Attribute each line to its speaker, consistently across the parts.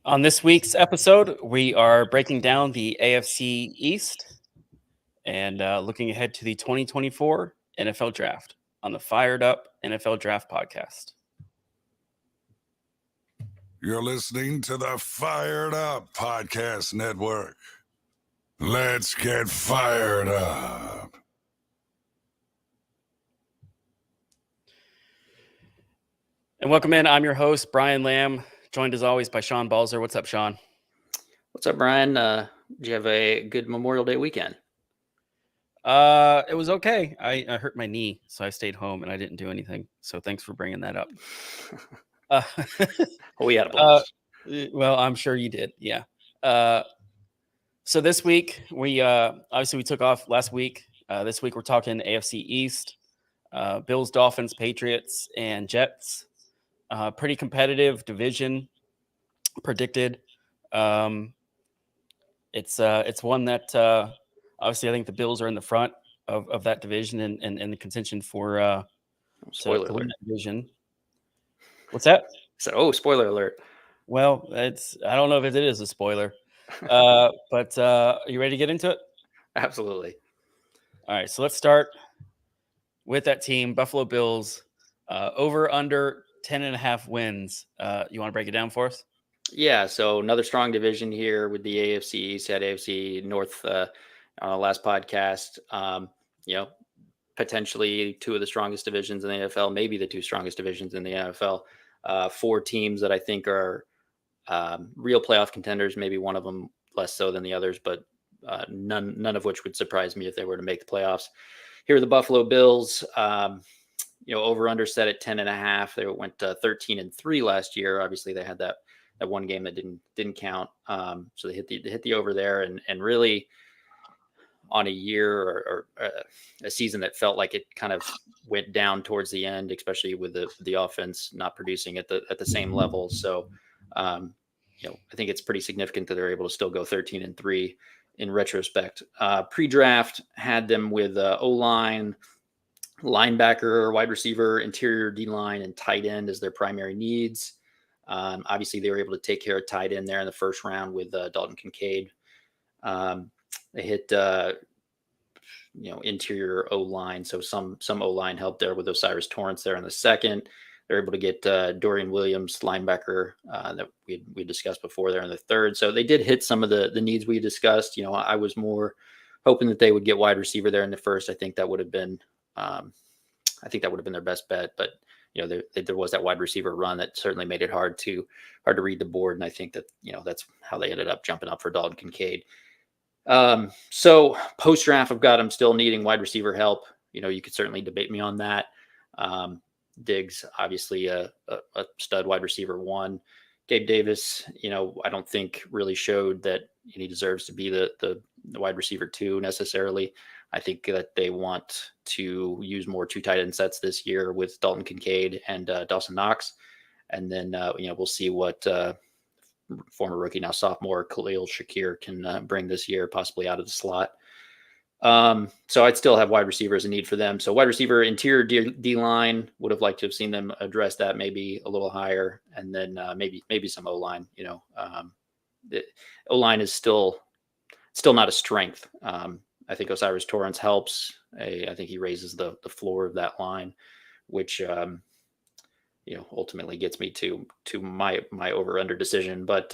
Speaker 1: On this week's episode, we are breaking down the AFC East and looking ahead to the 2024 NFL Draft on the Fired Up NFL Draft Podcast.
Speaker 2: You're listening to the Fired Up Podcast Network. Let's get fired up.
Speaker 1: And welcome in. I'm your host, Brian Lamb, joined as always by Sean Balzer. What's up, Sean?
Speaker 3: What's up, Brian? Did you have a good Memorial Day weekend?
Speaker 1: It was okay. I hurt my knee, so I stayed home and I didn't do anything. So thanks for bringing that up.
Speaker 3: We had a blast.
Speaker 1: Well, I'm sure you did. Yeah. So this week we obviously we took off last week. This week we're talking AFC East, Bills, Dolphins, Patriots, and Jets. Pretty competitive division predicted. It's one that obviously I think the Bills are in the front of that division and the contention for
Speaker 3: Spoiler
Speaker 1: to win
Speaker 3: alert.
Speaker 1: that division. What's that?
Speaker 3: So, spoiler alert.
Speaker 1: Well, I don't know if it is a spoiler, but are you ready to get into it?
Speaker 3: Absolutely.
Speaker 1: All right, so let's start with that team, Buffalo Bills, over under 10.5 wins. You want to break it down for us?
Speaker 3: Yeah, so another strong division here with the AFC East, had AFC North on the last podcast. Potentially two of the strongest divisions in the NFL, maybe the two strongest divisions in the NFL. Four teams that I think are real playoff contenders, maybe one of them less so than the others, but none of which would surprise me if they were to make the playoffs. Here are the Buffalo Bills. Over under set at 10.5. They went 13-3 last year. Obviously, they had that one game that didn't count. So they hit the over there, and really on a year or a season that felt like it kind of went down towards the end, especially with the offense not producing at the same level. So, I think it's pretty significant that they're able to still go 13-3 in retrospect. Pre-draft had them with O-line, linebacker, wide receiver, interior D-line, and tight end as their primary needs. Obviously, they were able to take care of tight end there in the first round with Dalton Kincaid. They hit, interior O-line. So some O-line help there with Osiris Torrance there in the second. They're able to get Dorian Williams, linebacker, that we discussed before there in the third. So they did hit some of the needs we discussed. I was more hoping that they would get wide receiver there in the first. I think that would have been their best bet. But there was that wide receiver run that certainly made it hard to read the board. And I think that, that's how they ended up jumping up for Dalton Kincaid. So post draft, I've got them still needing wide receiver help. You could certainly debate me on that. Diggs, obviously a stud wide receiver one. Gabe Davis, I don't think really showed that he deserves to be the wide receiver two necessarily. I think that they want to use more two tight end sets this year with Dalton Kincaid and Dawson Knox. And then, we'll see what former rookie, now sophomore, Khalil Shakir can bring this year, possibly out of the slot. So I'd still have wide receiver as a need for them. So wide receiver, interior D-line, would have liked to have seen them address that maybe a little higher. And then maybe some O-line, the O-line is still not a strength. I think Osiris Torrance helps. I think he raises the floor of that line, which, ultimately gets me to my over-under decision. But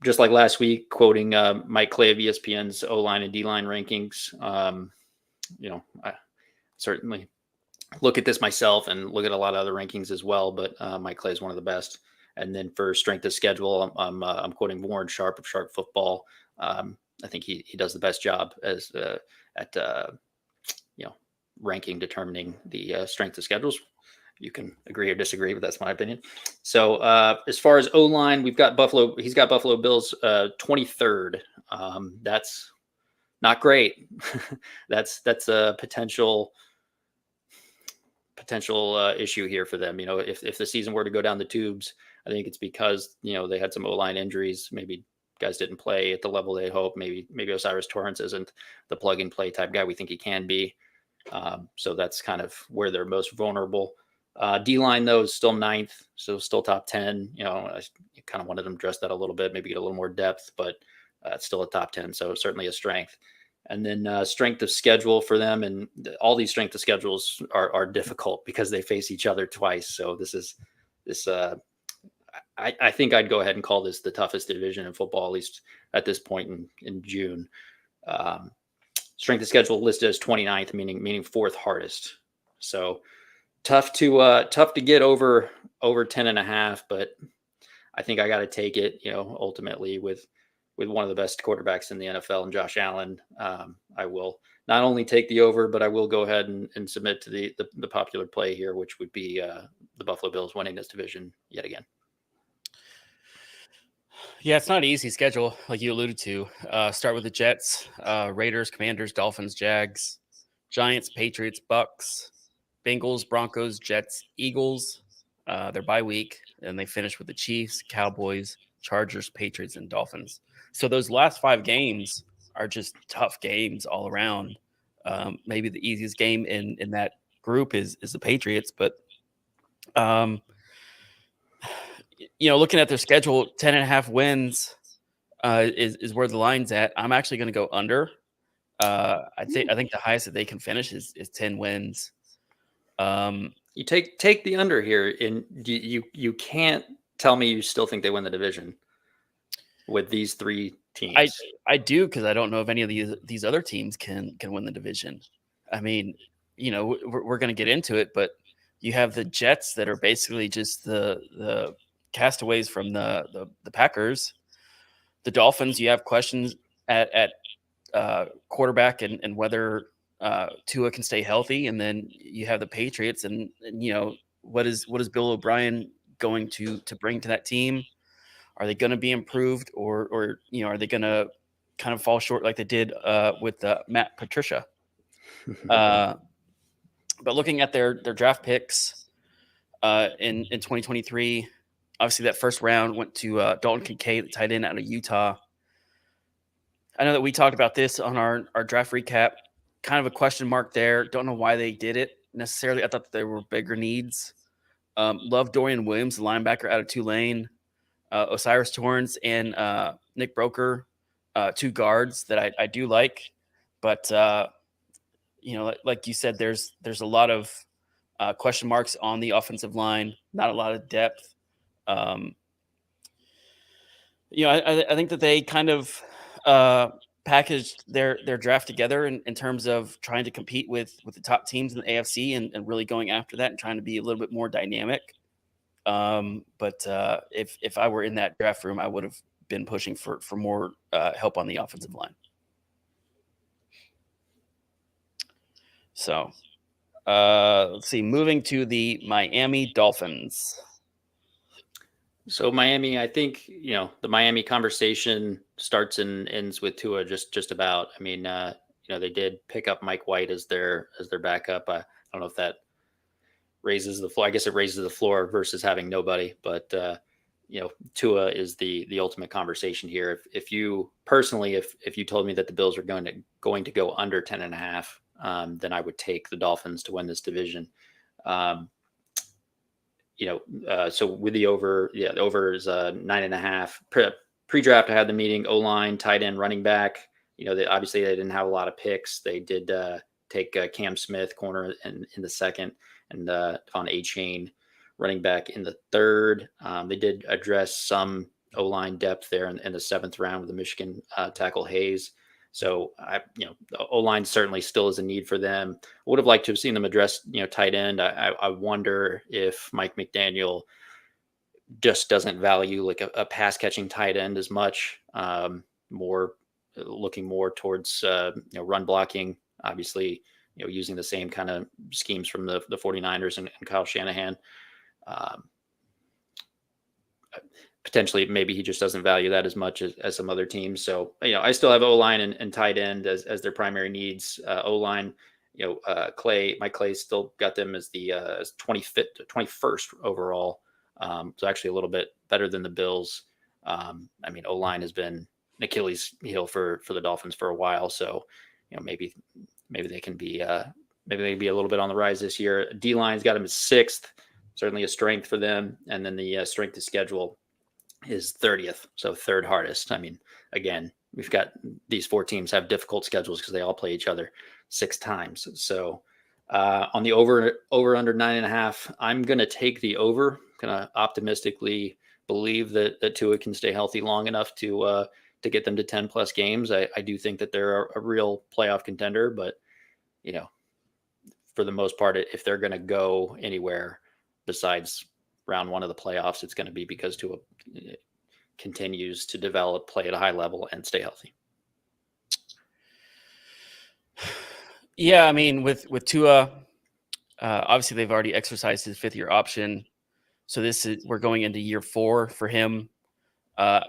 Speaker 3: just like last week, quoting Mike Clay of ESPN's O-line and D-line rankings, I certainly look at this myself and look at a lot of other rankings as well. But Mike Clay is one of the best. And then for strength of schedule, I'm quoting Warren Sharp of Sharp Football. I think he does the best job as at ranking, determining the strength of schedules. You can agree or disagree, but that's my opinion. So as far as O-line, he's got Buffalo Bills 23rd. That's not great. that's a potential issue here for them. If the season were to go down the tubes, I think it's because, they had some O-line injuries. Maybe guys didn't play at the level they hoped. Maybe Osiris Torrance isn't the plug and play type guy we think he can be. So that's kind of where they're most vulnerable. D-line, though, is still 9th, so still top 10. I kind of wanted them to dress that a little bit, maybe get a little more depth, but it's still a top 10, so certainly a strength. And then strength of schedule for them, and all these strength of schedules are difficult because they face each other twice. So this. I think I'd go ahead and call this the toughest division in football, at least at this point in June. Strength of schedule listed as 29th, meaning fourth hardest. So tough to get over 10.5, but I think I got to take it, ultimately with one of the best quarterbacks in the NFL and Josh Allen. I will not only take the over, but I will go ahead and submit to the popular play here, which would be the Buffalo Bills winning this division yet again.
Speaker 1: Yeah, it's not an easy schedule, like you alluded to. Start with the Jets, Raiders, Commanders, Dolphins, Jags, Giants, Patriots, Bucks, Bengals, Broncos, Jets, Eagles. Their bye week, and they finish with the Chiefs, Cowboys, Chargers, Patriots, and Dolphins. So those last 5 games are just tough games all around. Maybe the easiest game in that group is the Patriots, but looking at their schedule, 10.5 wins is where the line's at. I'm actually going to go under. I think the highest that they can finish is 10 wins.
Speaker 3: You take the under here, and you can't tell me you still think they win the division with these 3 teams.
Speaker 1: I do, because I don't know if any of these other teams can win the division. I mean, we're going to get into it, but you have the Jets that are basically just the castaways from the Packers. The Dolphins, you have questions at quarterback and whether Tua can stay healthy, and then you have the Patriots, and what is Bill O'Brien going to bring to that team? Are they going to be improved, or are they going to kind of fall short like they did with Matt Patricia? But looking at their draft picks in 2023, obviously that first round went to Dalton Kincaid, the tight end out of Utah. I know that we talked about this on our draft recap. Kind of a question mark there. Don't know why they did it necessarily. I thought that there were bigger needs. Love Dorian Williams, the linebacker out of Tulane. Osiris Torrance and Nick Broker, 2 guards that I do like. But, like you said, there's a lot of question marks on the offensive line, not a lot of depth. I think that they kind of packaged their draft together in terms of trying to compete with the top teams in the AFC and really going after that and trying to be a little bit more dynamic. But if I were in that draft room, I would have been pushing for more help on the offensive line. So let's see, moving to the Miami Dolphins.
Speaker 3: So Miami, I think, the Miami conversation starts and ends with Tua just about. I mean, they did pick up Mike White as their backup. I don't know if that raises the floor. I guess it raises the floor versus having nobody, but Tua is the ultimate conversation here. If you personally, if you told me that the Bills are going to go under 10.5, then I would take the Dolphins to win this division. So with the over, the over is 9.5. Pre-draft, I had the meeting, O-line, tight end, running back. Obviously they didn't have a lot of picks. They did take Cam Smith, corner in the second, and on A-Chain, running back in the third. They did address some O-line depth there in the 7th round with the Michigan tackle Hayes. So the O-line certainly still is a need for them. I would have liked to have seen them address, tight end. I wonder if Mike McDaniel just doesn't value like a pass catching tight end as much, looking more towards, run blocking, obviously, using the same kind of schemes from the 49ers and Kyle Shanahan. Potentially, maybe he just doesn't value that as much as some other teams. So, I still have O-line and tight end as their primary needs. O-line, Mike Clay still got them as the 21st overall. So actually a little bit better than the Bills. O-line has been an Achilles heel for the Dolphins for a while. So, maybe they can be a little bit on the rise this year. D-line's got him as 6th. certainly a strength for them. And then the strength of schedule is 30th, so third hardest. I mean, again, we've got these 4 teams have difficult schedules because they all play each other 6 times. So on the over under 9.5, I'm going to take the over. Going to optimistically believe that Tua can stay healthy long enough to get them to 10 plus games. I do think that they're a real playoff contender, but for the most part, if they're going to go anywhere besides round 1 of the playoffs, it's going to be because Tua continues to develop, play at a high level, and stay healthy.
Speaker 1: Yeah, I mean, with Tua, obviously they've already exercised his 5th-year option, so we're going into year 4 for him. I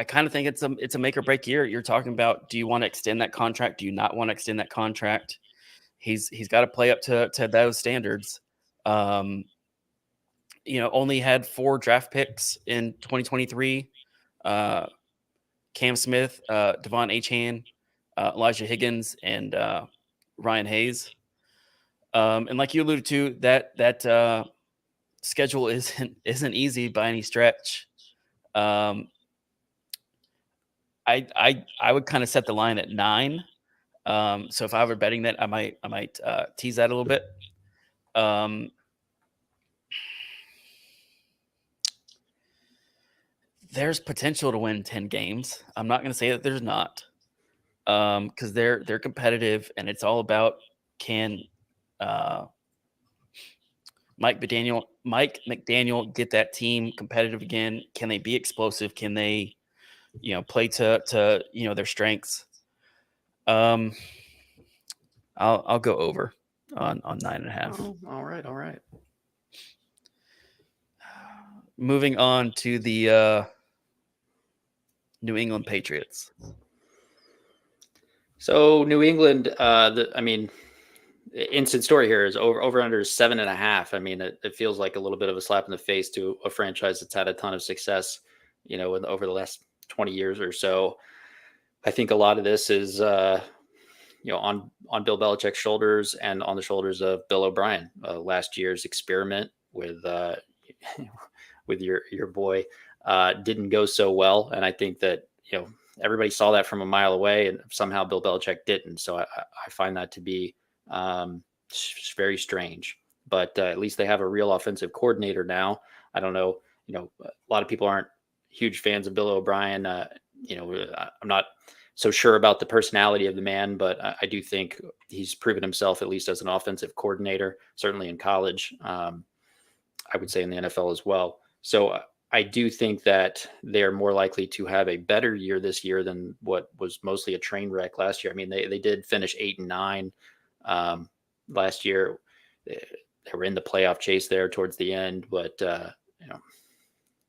Speaker 1: kind of think it's a make or break year. You're talking about, do you want to extend that contract? Do you not want to extend that contract? He's got to play up to those standards. Only had 4 draft picks in 2023. Cam Smith, Devon Achane, Elijah Higgins, and Ryan Hayes. And like you alluded to, that schedule isn't easy by any stretch. I would kind of set the line at 9. So if I were betting that, I might tease that a little bit. There's potential to win 10 games. I'm not going to say that there's not, because they're competitive, and it's all about can Mike McDaniel get that team competitive again? Can they be explosive? Can they, play to their strengths? I'll go over on 9.5.
Speaker 3: Oh, all right.
Speaker 1: Moving on to the New England Patriots.
Speaker 3: So New England, instant story here is over under 7.5. I mean, it feels like a little bit of a slap in the face to a franchise that's had a ton of success, over the last 20 years or so. I think a lot of this is, on Bill Belichick's shoulders and on the shoulders of Bill O'Brien. Last year's experiment with your boy didn't go so well, and I think that everybody saw that from a mile away, and somehow Bill Belichick didn't. So I find that to be very strange. But at least they have a real offensive coordinator now. I don't know. A lot of people aren't huge fans of Bill O'Brien. I'm not so sure about the personality of the man, but I do think he's proven himself at least as an offensive coordinator, certainly in college. I would say in the NFL as well. So I do think that they're more likely to have a better year this year than what was mostly a train wreck last year. I mean, they did finish 8-9 last year. They were in the playoff chase there towards the end, but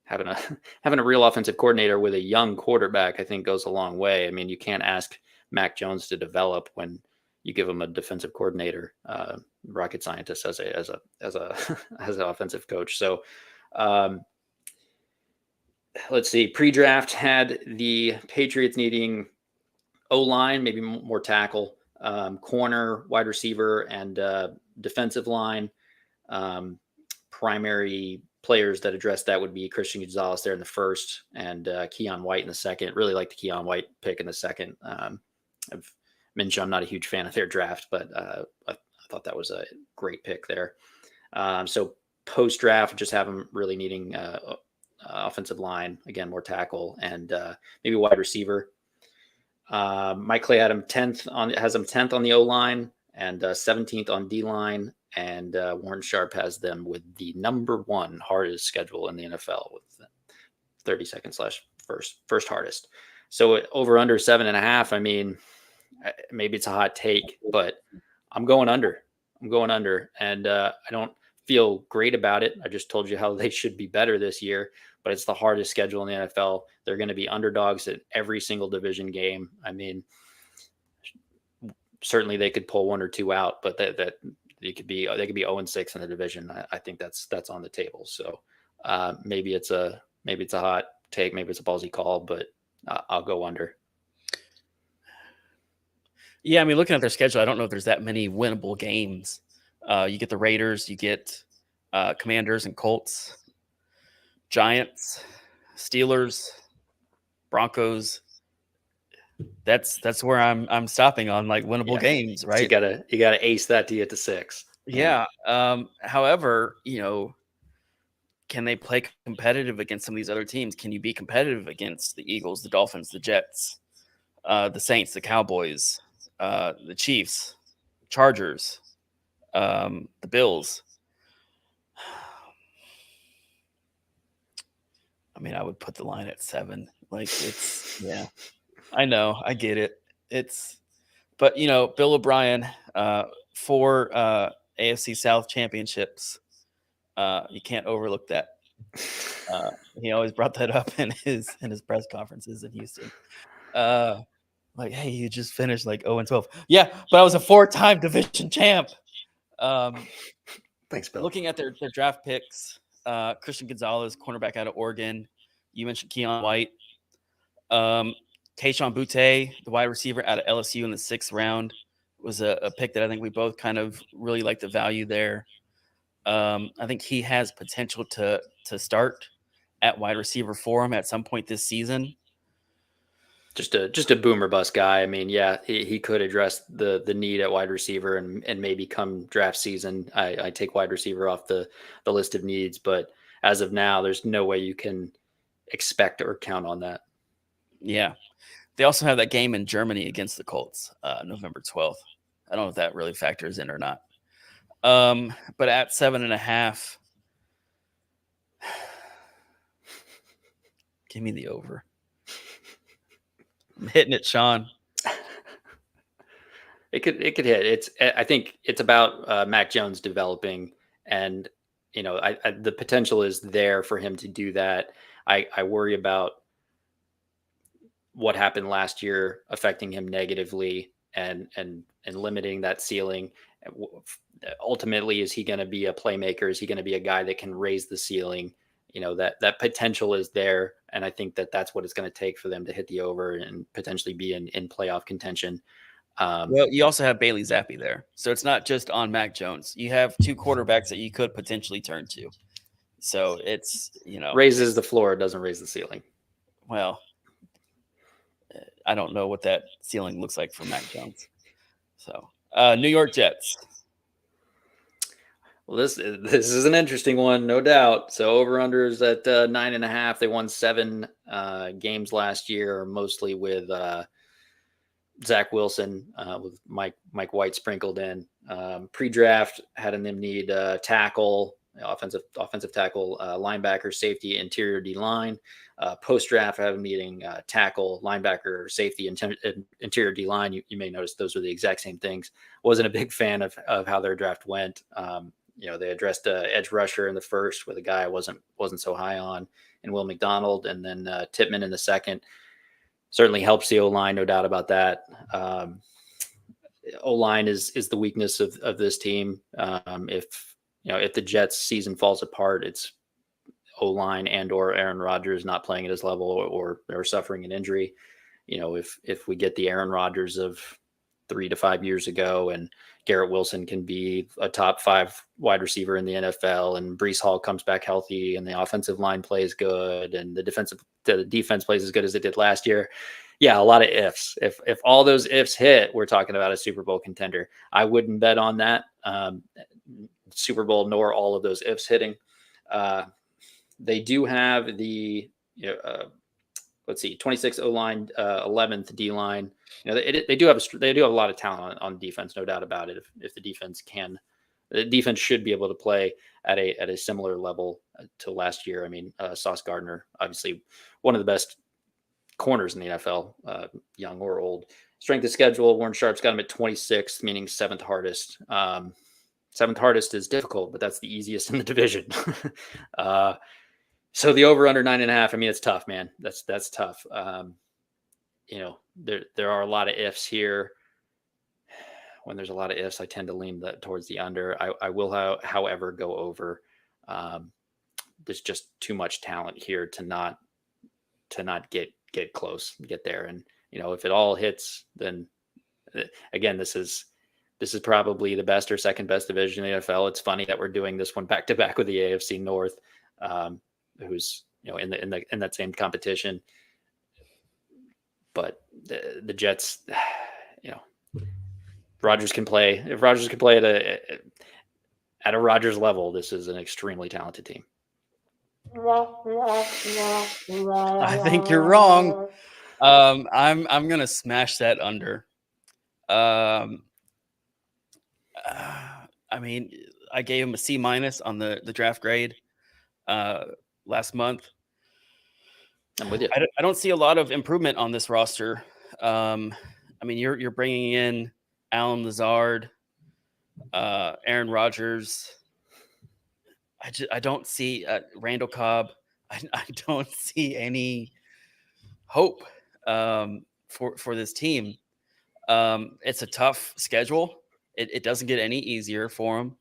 Speaker 3: having a real offensive coordinator with a young quarterback, I think, goes a long way. I mean, you can't ask Mac Jones to develop when you give him a defensive coordinator, rocket scientist as an offensive coach. So let's see. Pre-draft had the Patriots needing O-line, maybe more tackle, corner, wide receiver, and defensive line. Primary players that address that would be Christian Gonzalez there in the first and Keon White in the second. Really like the Keon White pick in the second. I've mentioned I'm not a huge fan of their draft, but I thought that was a great pick there. So post-draft, just have them really needing offensive line, again, more tackle, and maybe wide receiver. Mike Clay has him 10th on the O-line and 17th on D-line. And Warren Sharp has them with the number 1 hardest schedule in the NFL with 32nd / first hardest. So over under 7.5. I mean, maybe it's a hot take, but I'm going under. And I don't feel great about it. I just told you how they should be better this year, but it's the hardest schedule in the NFL. They're going to be underdogs at every single division game. I mean, certainly they could pull 1 or 2 out, but that they could be 0-6 in the division. I think that's on the table. So maybe it's a hot take, maybe it's a ballsy call, but I'll go under.
Speaker 1: Yeah, I mean, looking at their schedule, I don't know if there's that many winnable games. You get the Raiders, you get Commanders and Colts, Giants, Steelers, Broncos. That's where I'm stopping on like winnable games,
Speaker 3: So
Speaker 1: right?
Speaker 3: you gotta ace that to get to 6.
Speaker 1: Yeah. However, can they play competitive against some of these other teams? Can you be competitive against the Eagles, the Dolphins, the Jets, the Saints, the Cowboys, the Chiefs, Chargers, the Bills? I mean, I would put the line at 7. Like yeah, I know, I get it. But Bill O'Brien, 4 AFC South championships. You can't overlook that. He always brought that up in his press conferences in Houston. Like, hey, you just finished like 0-12. Yeah, but I was a 4-time division champ.
Speaker 3: Thanks, Bill.
Speaker 1: Looking at their draft picks, Christian Gonzalez, cornerback out of Oregon. You mentioned Keon White. Keishon Butte, the wide receiver out of LSU in the 6th round, was a pick that I think we both kind of really like the value there. I think he has potential to start at wide receiver for him at some point this season.
Speaker 3: Just a boomer bust guy. I mean, yeah, he could address the need at wide receiver and maybe come draft season, I take wide receiver off the list of needs. But as of now, there's no way you can expect or count on that.
Speaker 1: Yeah. They also have that game in Germany against the Colts, November 12th. I don't know if that really factors in or not. But at 7.5, give me the over. I'm hitting it, Sean.
Speaker 3: It could hit. I think it's about Mac Jones developing, and the potential is there for him to do that. I worry about what happened last year affecting him negatively and limiting that ceiling. Ultimately, is he going to be a playmaker? Is he going to be a guy that can raise the ceiling? That potential is there, and I think that's what it's going to take for them to hit the over and potentially be in playoff contention.
Speaker 1: Well, you also have Bailey Zappi there, so it's not just on Mac Jones. You have 2 quarterbacks that you could potentially turn to. So it's
Speaker 3: raises the floor, doesn't raise the ceiling.
Speaker 1: Well, I don't know what that ceiling looks like for Mac Jones. So New York Jets.
Speaker 3: Well, this is an interesting one, no doubt. So over-unders at 9.5. They won 7 games last year, mostly with Zach Wilson, with Mike White sprinkled in. Pre-draft had them need tackle, offensive tackle, linebacker, safety, interior D-line. Post-draft had them needing tackle, linebacker, safety, interior D-line. You may notice those were the exact same things. Wasn't a big fan of how their draft went. They addressed edge rusher in the first with a guy I wasn't so high on, and Will McDonald, and then Tippmann in the second. Certainly helps the O-line, no doubt about that. O-line is the weakness of this team. If the Jets season falls apart, it's O-line and or Aaron Rodgers not playing at his level or suffering an injury. If we get the Aaron Rodgers of 3 to 5 years ago, and Garrett Wilson can be a top 5 wide receiver in the NFL, and Breece Hall comes back healthy, and the offensive line plays good, and the defense plays as good as it did last year. Yeah, a lot of ifs. If all those ifs hit, we're talking about a Super Bowl contender. I wouldn't bet on that Super Bowl, nor all of those ifs hitting. They do have the 26 O-line, 11th D-line. They do have a lot of talent on defense, no doubt about it. If the defense should be able to play at a similar level to last year. I mean, Sauce Gardner, obviously one of the best corners in the NFL, young or old. Strength of schedule, Warren Sharp's got him at 26th, meaning 7th hardest. 7th hardest is difficult, but that's the easiest in the division. So the over under 9.5. I mean, it's tough, man. That's tough. There are a lot of ifs here. When there's a lot of ifs, I tend to lean towards the under. I will, however, go over. There's just too much talent here to not get close, get there. And if it all hits, then again, this is this is probably the best or second best division in the NFL. It's funny that we're doing this one back to back with the AFC North, who's in that same competition. But the Jets, Rodgers can play. If Rodgers can play at a Rodgers level, this is an extremely talented team.
Speaker 1: I think you're wrong. I'm gonna smash that under. I mean, I gave him a C- on the draft grade last month.
Speaker 3: I'm with you.
Speaker 1: I don't see a lot of improvement on this roster. I mean, you're bringing in Alan Lazard, Aaron Rodgers. I don't see Randall Cobb. I don't see any hope for this team. It's a tough schedule. It doesn't get any easier for them.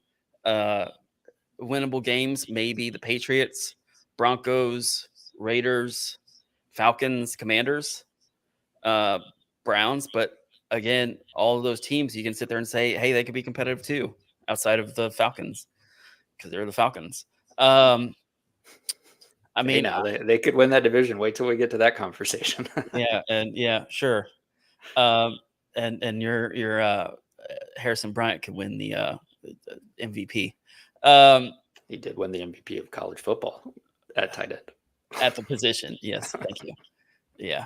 Speaker 1: Winnable games, maybe the Patriots, Broncos, Raiders, Falcons, Commanders, Browns. But again, all of those teams, you can sit there and say, hey, they could be competitive too, outside of the Falcons, because they're the Falcons. I mean,
Speaker 3: they could win that division. Wait till we get to that conversation.
Speaker 1: Sure. And your Harrison Bryant could win the MVP.
Speaker 3: He did win the MVP of college football at tight end.
Speaker 1: At the position, yes. Thank you. Yeah.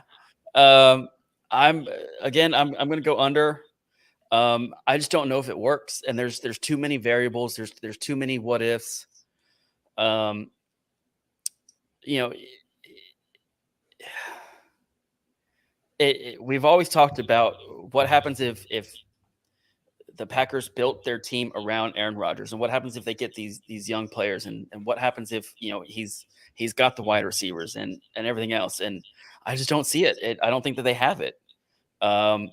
Speaker 1: I'm going to go under. I just don't know if it works, and there's too many variables. There's too many what ifs. We've always talked about what happens if the Packers built their team around Aaron Rodgers, and what happens if they get these young players, and what happens if he's got the wide receivers and everything else. And I just don't see it. I don't think that they have it. I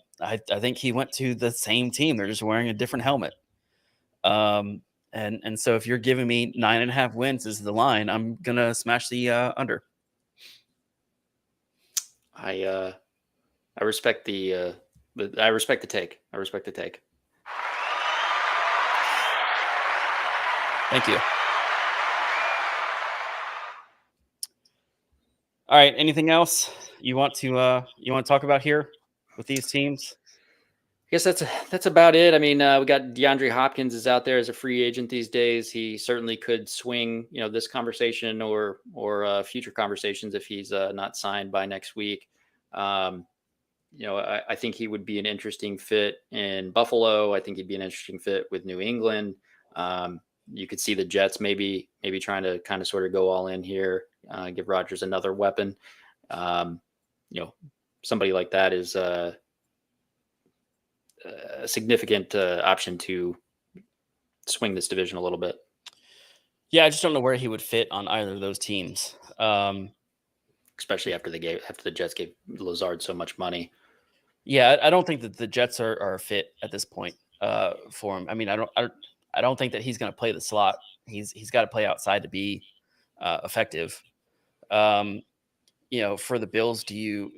Speaker 1: think he went to the same team. They're just wearing a different helmet. And so if you're giving me 9.5 wins as the line, I'm gonna smash the under.
Speaker 3: I respect the I respect the take. I respect the take.
Speaker 1: Thank you. All right. Anything else you want to talk about here with these teams?
Speaker 3: I guess that's about it. I mean, we got DeAndre Hopkins is out there as a free agent these days. He certainly could swing, this conversation or future conversations if he's not signed by next week. I think he would be an interesting fit in Buffalo. I think he'd be an interesting fit with New England. You could see the Jets maybe trying to kind of sort of go all in here, give Rodgers another weapon. Somebody like that is a significant option to swing this division a little bit.
Speaker 1: Yeah, I just don't know where he would fit on either of those teams.
Speaker 3: Especially after the Jets gave Lazard so much money.
Speaker 1: Yeah, I don't think that the Jets are a fit at this point for him. I mean, I don't think that he's going to play the slot. He's got to play outside to be effective. For the Bills, what do you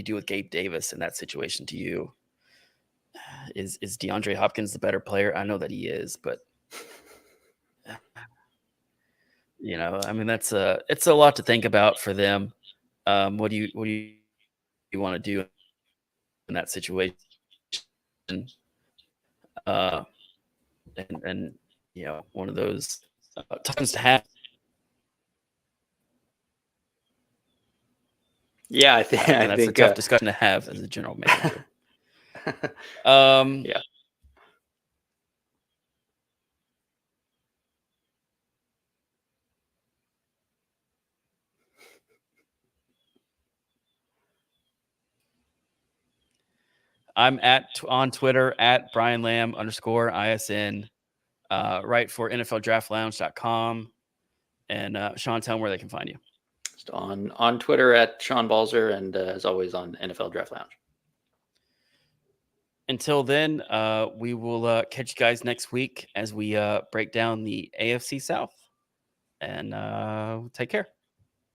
Speaker 1: do with Gabe Davis in that situation? Is DeAndre Hopkins the better player? I know that he is, but I mean, it's a lot to think about for them. What do you want to do in that situation? And one of those tough ones to have.
Speaker 3: Yeah, I think
Speaker 1: that's a tough discussion to have as a general manager.
Speaker 3: Yeah.
Speaker 1: I'm on Twitter at Brian Lamb _ISN. Write for NFLDraftLounge.com. And Sean, tell them where they can find you.
Speaker 3: Just on Twitter at Sean Balzer, and as always on NFL Draft Lounge.
Speaker 1: Until then, we will catch you guys next week as we break down the AFC South. And take care.